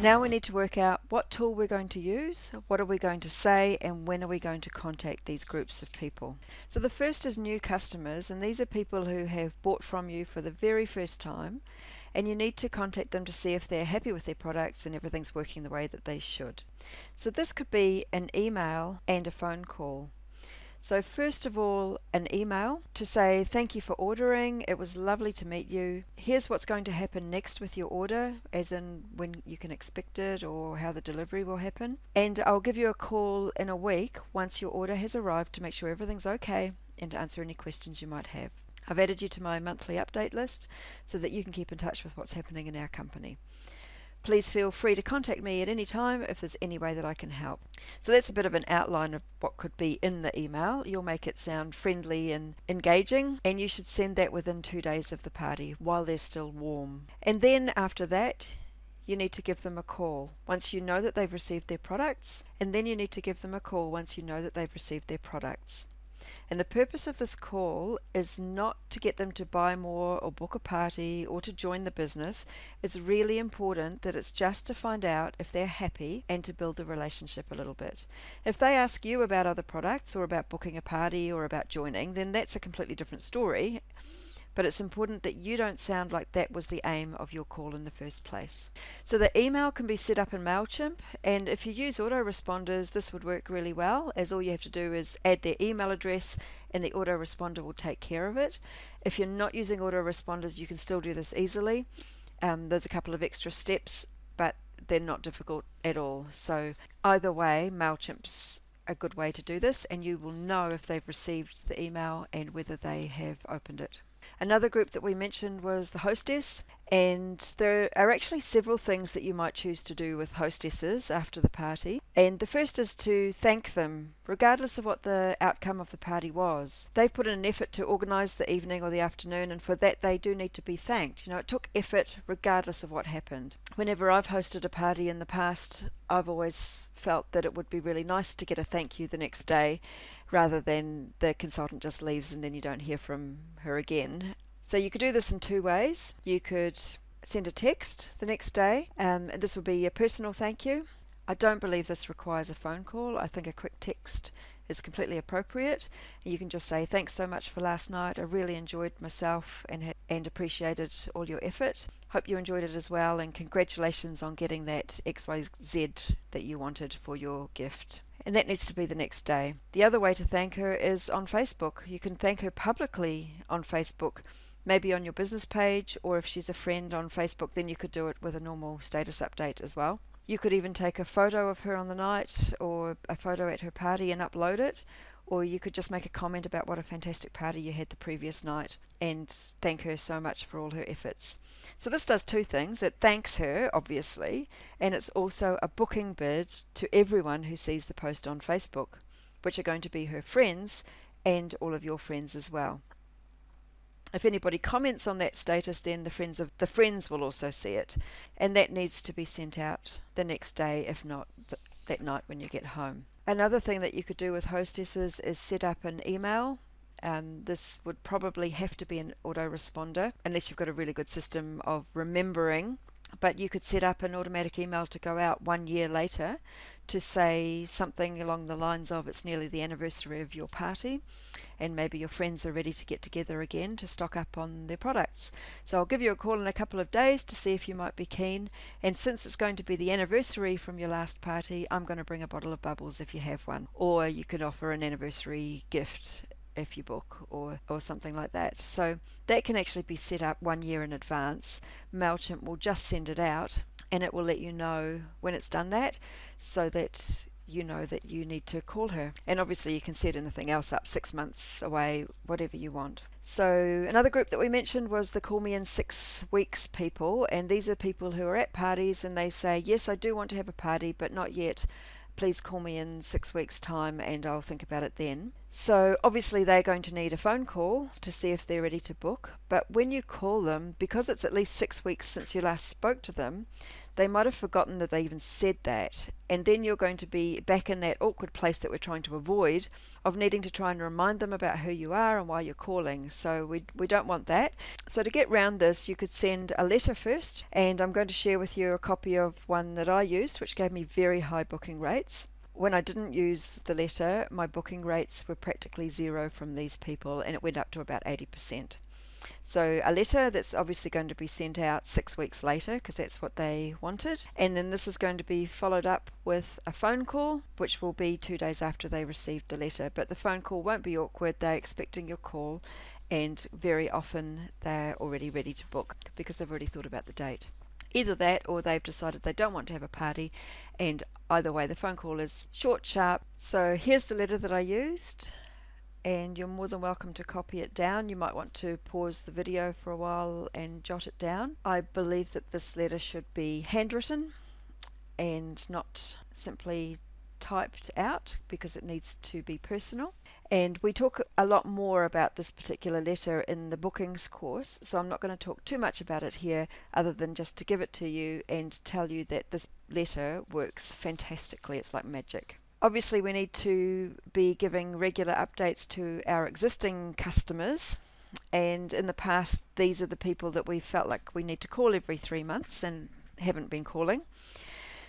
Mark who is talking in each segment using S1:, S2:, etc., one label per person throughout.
S1: Now we need to work out what tool we're going to use, what are we going to say, and when are we going to contact these groups of people. So the first is new customers, and these are people who have bought from you for the very first time, and you need to contact them to see if they're happy with their products and everything's working the way that they should. So this could be an email and a phone call. So first of all, an email to say, thank you for ordering, it was lovely to meet you. Here's what's going to happen next with your order, as in when you can expect it or how the delivery will happen. And I'll give you a call in a week once your order has arrived to make sure everything's okay and to answer any questions you might have. I've added you to my monthly update list so that you can keep in touch with what's happening in our company. Please feel free to contact me at any time if there's any way that I can help. So that's a bit of an outline of what could be in the email. You'll make it sound friendly and engaging, and you should send that within 2 days of the party while they're still warm. And then after that, you need to give them a call once you know that they've received their products, and then you need to give them a call once you know that they've received their products. And the purpose of this call is not to get them to buy more or book a party or to join the business. It's really important that it's just to find out if they're happy and to build the relationship a little bit. If they ask you about other products or about booking a party or about joining, then that's a completely different story. But it's important that you don't sound like that was the aim of your call in the first place. So the email can be set up in MailChimp, and if you use autoresponders, this would work really well, as all you have to do is add their email address and the autoresponder will take care of it. If you're not using autoresponders, you can still do this easily. There's a couple of extra steps, but they're not difficult at all. So either way, MailChimp's a good way to do this, and you will know if they've received the email and whether they have opened it. Another group that we mentioned was the hostess, and there are actually several things that you might choose to do with hostesses after the party. And the first is to thank them, regardless of what the outcome of the party was. They've put in an effort to organise the evening or the afternoon, and for that they do need to be thanked. You know, it took effort regardless of what happened. Whenever I've hosted a party in the past, I've always felt that it would be really nice to get a thank you the next day, rather than the consultant just leaves and then you don't hear from her again. So you could do this in two ways. You could send a text the next day, and this would be a personal thank you. I don't believe this requires a phone call. I think a quick text is completely appropriate. You can just say, thanks so much for last night. I really enjoyed myself and appreciated all your effort. Hope you enjoyed it as well, and congratulations on getting that XYZ that you wanted for your gift. And that needs to be the next day. The other way to thank her is on Facebook. You can thank her publicly on Facebook, maybe on your business page, or if she's a friend on Facebook, then you could do it with a normal status update as well. You could even take a photo of her on the night or a photo at her party and upload it, or you could just make a comment about what a fantastic party you had the previous night and thank her so much for all her efforts. So this does two things. It thanks her, obviously, and it's also a booking bid to everyone who sees the post on Facebook, which are going to be her friends and all of your friends as well. If anybody comments on that status, then the friends will also see it, and that needs to be sent out the next day, if not that night when you get home. Another thing that you could do with hostesses is set up an email. This would probably have to be an autoresponder, unless you've got a really good system of remembering. But you could set up an automatic email to go out 1 year later to say something along the lines of, it's nearly the anniversary of your party and maybe your friends are ready to get together again to stock up on their products. So I'll give you a call in a couple of days to see if you might be keen, and since it's going to be the anniversary from your last party, I'm going to bring a bottle of bubbles if you have one, or you could offer an anniversary gift if you book, or something like that. So that can actually be set up 1 year in advance. MailChimp will just send it out and it will let you know when it's done that, so that you know that you need to call her. And obviously you can set anything else up, 6 months away, whatever you want. So another group that we mentioned was the call me in 6 weeks people, and these are people who are at parties and they say, yes, I do want to have a party but not yet, please call me in 6 weeks time and I'll think about it then. So obviously they're going to need a phone call to see if they're ready to book. But when you call them, because it's at least 6 weeks since you last spoke to them, they might have forgotten that they even said that. And then you're going to be back in that awkward place that we're trying to avoid, of needing to try and remind them about who you are and why you're calling. So we don't want that. So to get round this, you could send a letter first. And I'm going to share with you a copy of one that I used, which gave me very high booking rates. When I didn't use the letter, my booking rates were practically zero from these people, and it went up to about 80%. So a letter that's obviously going to be sent out 6 weeks later, because that's what they wanted. And then this is going to be followed up with a phone call, which will be 2 days after they received the letter. But the phone call won't be awkward. They're expecting your call, and very often they're already ready to book because they've already thought about the date. Either that, or they've decided they don't want to have a party, and either way the phone call is short, sharp. So here's the letter that I used, and you're more than welcome to copy it down. You might want to pause the video for a while and jot it down. I believe that this letter should be handwritten and not simply typed out, because it needs to be personal. And we talk a lot more about this particular letter in the bookings course, so I'm not going to talk too much about it here, other than just to give it to you and tell you that this letter works fantastically. It's like magic. Obviously we need to be giving regular updates to our existing customers, and in the past these are the people that we felt like we need to call every 3 months and haven't been calling.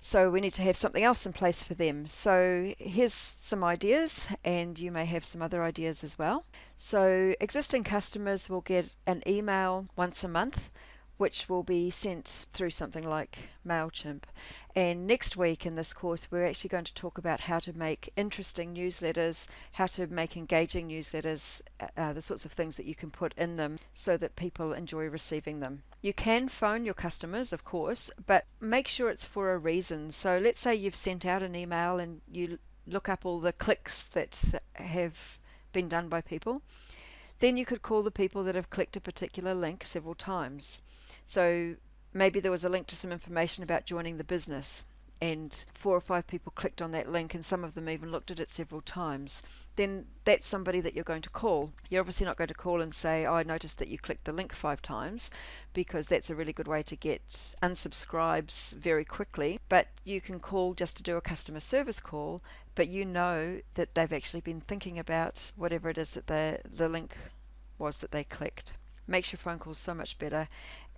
S1: So we need to have something else in place for them. So here's some ideas, and you may have some other ideas as well. So existing customers will get an email once a month, which will be sent through something like MailChimp. And next week in this course, we're actually going to talk about how to make interesting newsletters, how to make engaging newsletters, the sorts of things that you can put in them so that people enjoy receiving them. You can phone your customers, of course, but make sure it's for a reason. So let's say you've sent out an email and you look up all the clicks that have been done by people. Then you could call the people that have clicked a particular link several times. So maybe there was a link to some information about joining the business, and 4 or 5 people clicked on that link, and some of them even looked at it several times. Then that's somebody that you're going to call. You're obviously not going to call and say, oh, I noticed that you clicked the link 5 times, because that's a really good way to get unsubscribes very quickly. But you can call just to do a customer service call, but you know that they've actually been thinking about whatever it is that the link was that they clicked. Makes your phone calls so much better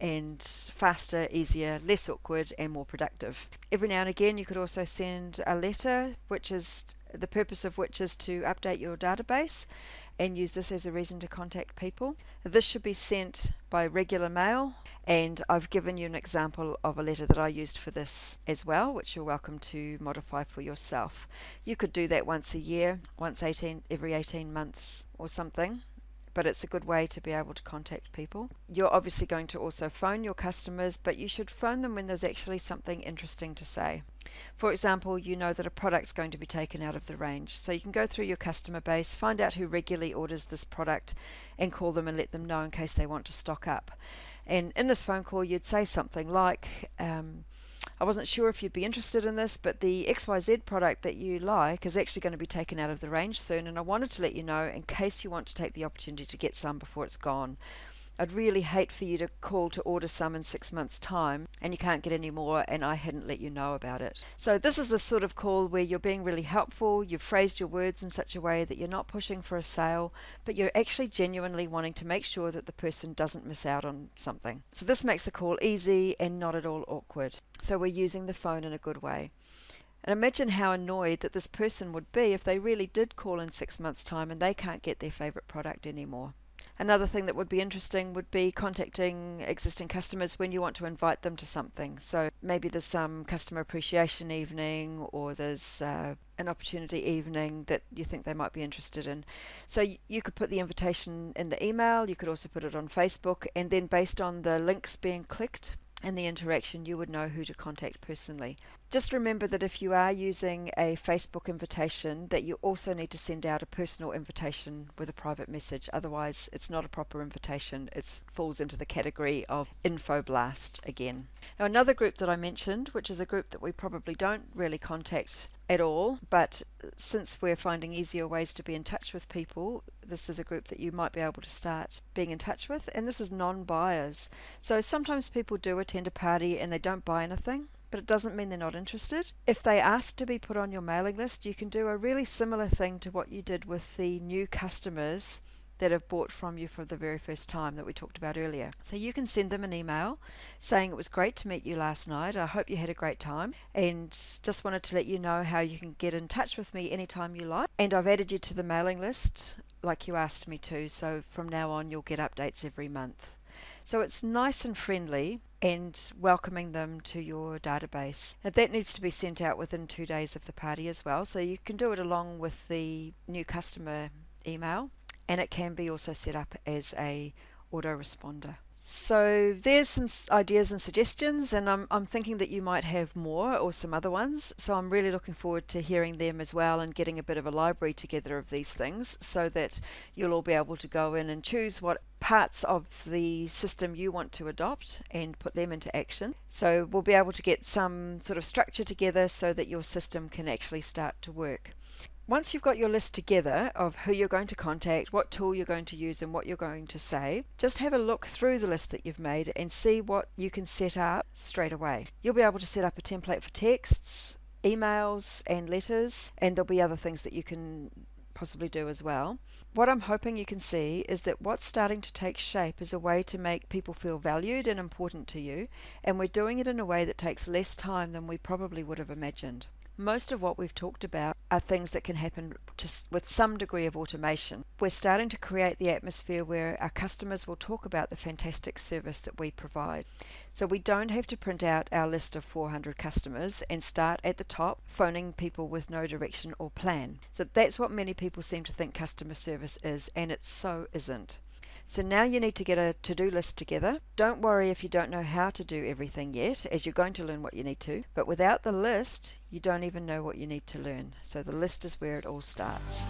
S1: and faster, easier, less awkward, and more productive. Every now and again you could also send a letter, which is the purpose of which is to update your database and use this as a reason to contact people. This should be sent by regular mail, and I've given you an example of a letter that I used for this as well, which you're welcome to modify for yourself. You could do that once a year, every 18 months or something, but it's a good way to be able to contact people. You're obviously going to also phone your customers, but you should phone them when there's actually something interesting to say. For example, you know that a product's going to be taken out of the range, so you can go through your customer base, find out who regularly orders this product, and call them and let them know in case they want to stock up. And in this phone call you'd say something like, I wasn't sure if you'd be interested in this, but the XYZ product that you like is actually going to be taken out of the range soon, and I wanted to let you know in case you want to take the opportunity to get some before it's gone. I'd really hate for you to call to order some in 6 months' time and you can't get any more, and I hadn't let you know about it. So this is a sort of call where you're being really helpful. You've phrased your words in such a way that you're not pushing for a sale, but you're actually genuinely wanting to make sure that the person doesn't miss out on something. So this makes the call easy and not at all awkward. So we're using the phone in a good way. And imagine how annoyed that this person would be if they really did call in 6 months' time and they can't get their favorite product anymore. Another thing that would be interesting would be contacting existing customers when you want to invite them to something. So maybe there's some customer appreciation evening, or there's an opportunity evening that you think they might be interested in. So you could put the invitation in the email, you could also put it on Facebook, and then based on the links being clicked and the interaction, you would know who to contact personally. Just remember that if you are using a Facebook invitation, that you also need to send out a personal invitation with a private message. Otherwise, it's not a proper invitation. It falls into the category of info blast again. Now, another group that I mentioned, which is a group that we probably don't really contact at all, but since we're finding easier ways to be in touch with people, this is a group that you might be able to start being in touch with. And this is non-buyers. So sometimes people do attend a party and they don't buy anything, but it doesn't mean they're not interested. If they ask to be put on your mailing list, you can do a really similar thing to what you did with the new customers that have bought from you for the very first time that we talked about earlier. So you can send them an email saying it was great to meet you last night. I hope you had a great time and just wanted to let you know how you can get in touch with me anytime you like. And I've added you to the mailing list like you asked me to, so from now on you'll get updates every month. So it's nice and friendly and welcoming them to your database. Now that needs to be sent out within 2 days of the party as well, so you can do it along with the new customer email, and it can be also set up as a autoresponder. So there's some ideas and suggestions, and I'm thinking that you might have more or some other ones, so I'm really looking forward to hearing them as well and getting a bit of a library together of these things so that you'll all be able to go in and choose what parts of the system you want to adopt and put them into action. So we'll be able to get some sort of structure together so that your system can actually start to work. Once you've got your list together of who you're going to contact, what tool you're going to use and what you're going to say, just have a look through the list that you've made and see what you can set up straight away. You'll be able to set up a template for texts, emails and letters, and there'll be other things that you can possibly do as well. What I'm hoping you can see is that what's starting to take shape is a way to make people feel valued and important to you, and we're doing it in a way that takes less time than we probably would have imagined. Most of what we've talked about are things that can happen with some degree of automation. We're starting to create the atmosphere where our customers will talk about the fantastic service that we provide. So we don't have to print out our list of 400 customers and start at the top phoning people with no direction or plan. So that's what many people seem to think customer service is, and it so isn't. So now you need to get a to-do list together. Don't worry if you don't know how to do everything yet, as you're going to learn what you need to. But without the list, you don't even know what you need to learn. So the list is where it all starts.